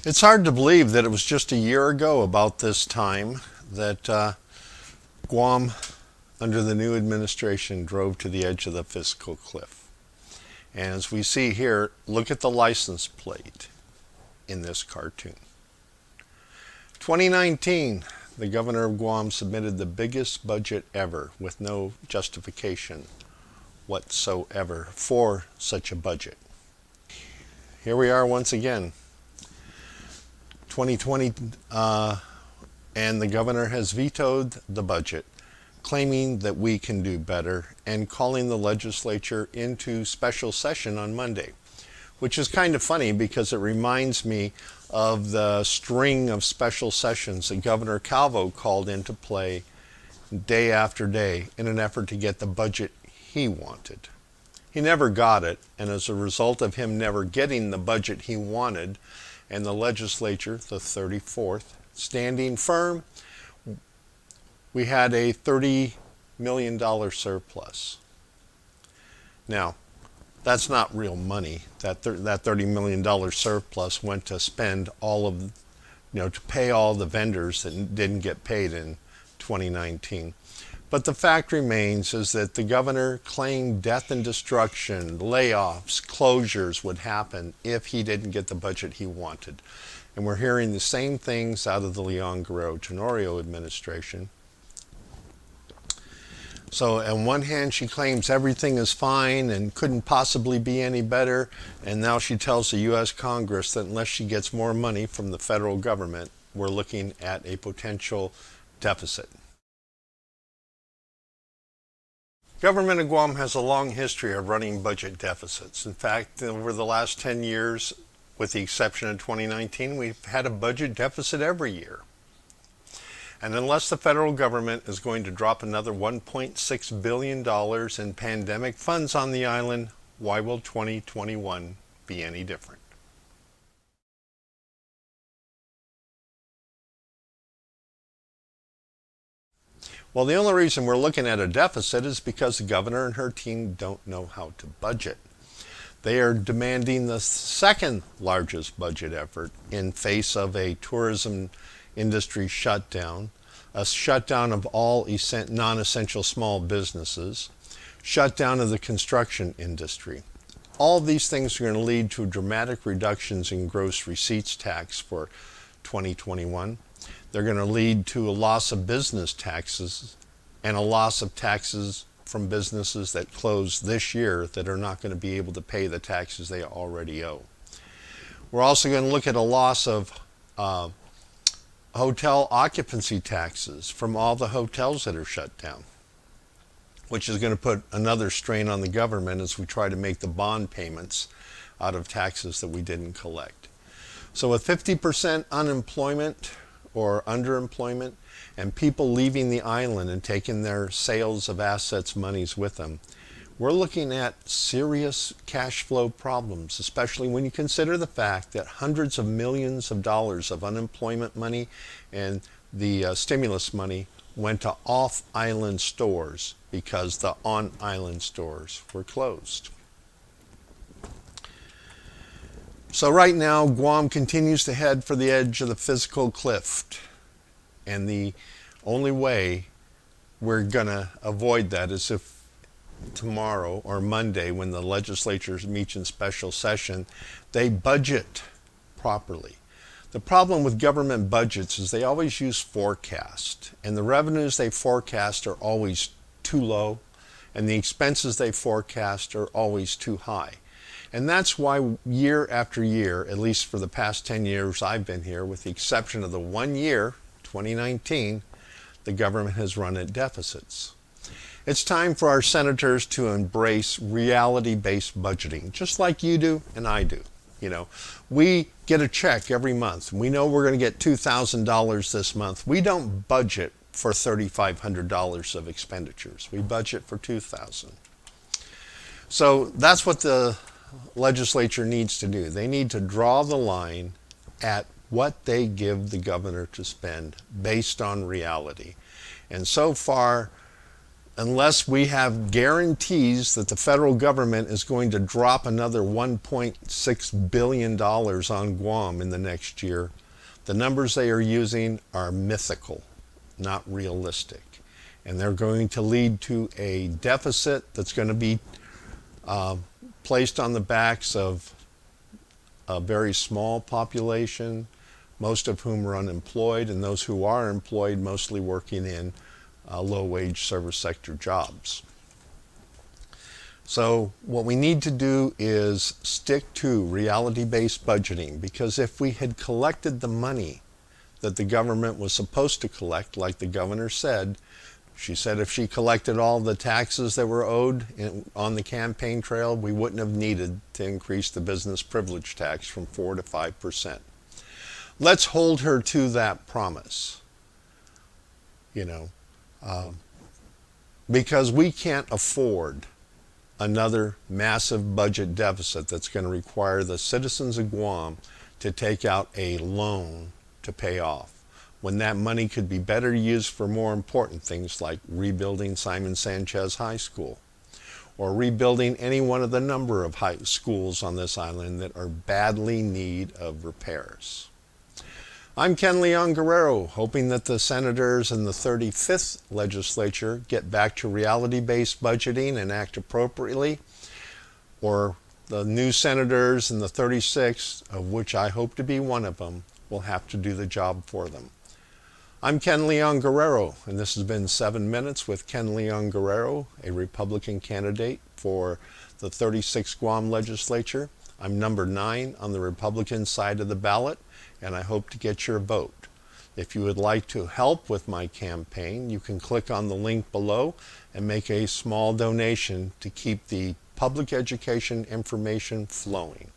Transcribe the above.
It's hard to believe that it was just a year ago about this time that Guam, under the new administration, drove to the edge of the fiscal cliff. And as we see here, look at the license plate in this cartoon. 2019, the governor of Guam submitted the biggest budget ever with no justification whatsoever for such a budget. Here we are once again, 2020, and the governor has vetoed the budget, claiming that we can do better and calling the legislature into special session on Monday, which is kind of funny because it reminds me of the string of special sessions that Governor Calvo called into play day after day in an effort to get the budget he wanted. He never got it, and as a result of him never getting the budget he wanted, and the legislature, the 34th, standing firm, we had a $30 million surplus. Now, that's not real money. That $30 million surplus went to spend all of, to pay all the vendors that didn't get paid in 2019. But the fact remains is that the governor claimed death and destruction, layoffs, closures would happen if he didn't get the budget he wanted. And we're hearing the same things out of the Leon-Guerrero administration. So on one hand, she claims everything is fine and couldn't possibly be any better. And now she tells the U.S. Congress that unless she gets more money from the federal government, we're looking at a potential deficit. Government of Guam has a long history of running budget deficits. In fact, over the last 10 years, with the exception of 2019, we've had a budget deficit every year. And unless the federal government is going to drop another $1.6 billion in pandemic funds on the island, why will 2021 be any different? Well, the only reason we're looking at a deficit is because the governor and her team don't know how to budget. They are demanding the second largest budget effort in face of a tourism industry shutdown, a shutdown of all non-essential small businesses, shutdown of the construction industry. All of these things are going to lead to dramatic reductions in gross receipts tax for 2021. They're going to lead to a loss of business taxes and a loss of taxes from businesses that close this year that are not going to be able to pay the taxes they already owe. We're also going to look at a loss of hotel occupancy taxes from all the hotels that are shut down, which is going to put another strain on the government as we try to make the bond payments out of taxes that we didn't collect. So with 50% unemployment or underemployment and people leaving the island and taking their sales of assets monies with them, we're looking at serious cash flow problems, especially when you consider the fact that hundreds of millions of dollars of unemployment money and the stimulus money went to off-island stores because the on-island stores were closed. So right now, Guam continues to head for the edge of the fiscal cliff. And the only way we're going to avoid that is if tomorrow or Monday, when the legislature meets in special session, they budget properly. The problem with government budgets is they always use forecast. And the revenues they forecast are always too low. And the expenses they forecast are always too high. And that's why year after year, at least for the past 10 years I've been here, with the exception of the 1 year, 2019, the government has run at deficits. It's time for our senators to embrace reality-based budgeting, just like you do and I do. We get a check every month. We know we're going to get $2,000 this month. We don't budget for $3,500 of expenditures. We budget for $2,000. So that's what the legislature needs to do. They need to draw the line at what they give the governor to spend based on reality. And so far, unless we have guarantees that the federal government is going to drop another $1.6 billion on Guam in the next year, the numbers they are using are mythical, not realistic. And they're going to lead to a deficit that's going to be placed on the backs of a very small population, most of whom are unemployed, and those who are employed mostly working in low-wage service sector jobs. So what we need to do is stick to reality-based budgeting, because if we had collected the money that the government was supposed to collect, like the governor said, she said if she collected all the taxes that were owed on the campaign trail, we wouldn't have needed to increase the business privilege tax from 4 to 5%. Let's hold her to that promise, because we can't afford another massive budget deficit that's going to require the citizens of Guam to take out a loan to pay off, when that money could be better used for more important things like rebuilding Simon Sanchez High School, or rebuilding any one of the number of high schools on this island that are badly in need of repairs. I'm Ken Leon-Guerrero, hoping that the senators in the 35th legislature get back to reality-based budgeting and act appropriately, or the new senators in the 36th, of which I hope to be one of them, will have to do the job for them. I'm Ken Leon-Guerrero, and this has been 7 Minutes with Ken Leon-Guerrero, a Republican candidate for the 36th Guam legislature. I'm number 9 on the Republican side of the ballot, and I hope to get your vote. If you would like to help with my campaign, you can click on the link below and make a small donation to keep the public education information flowing.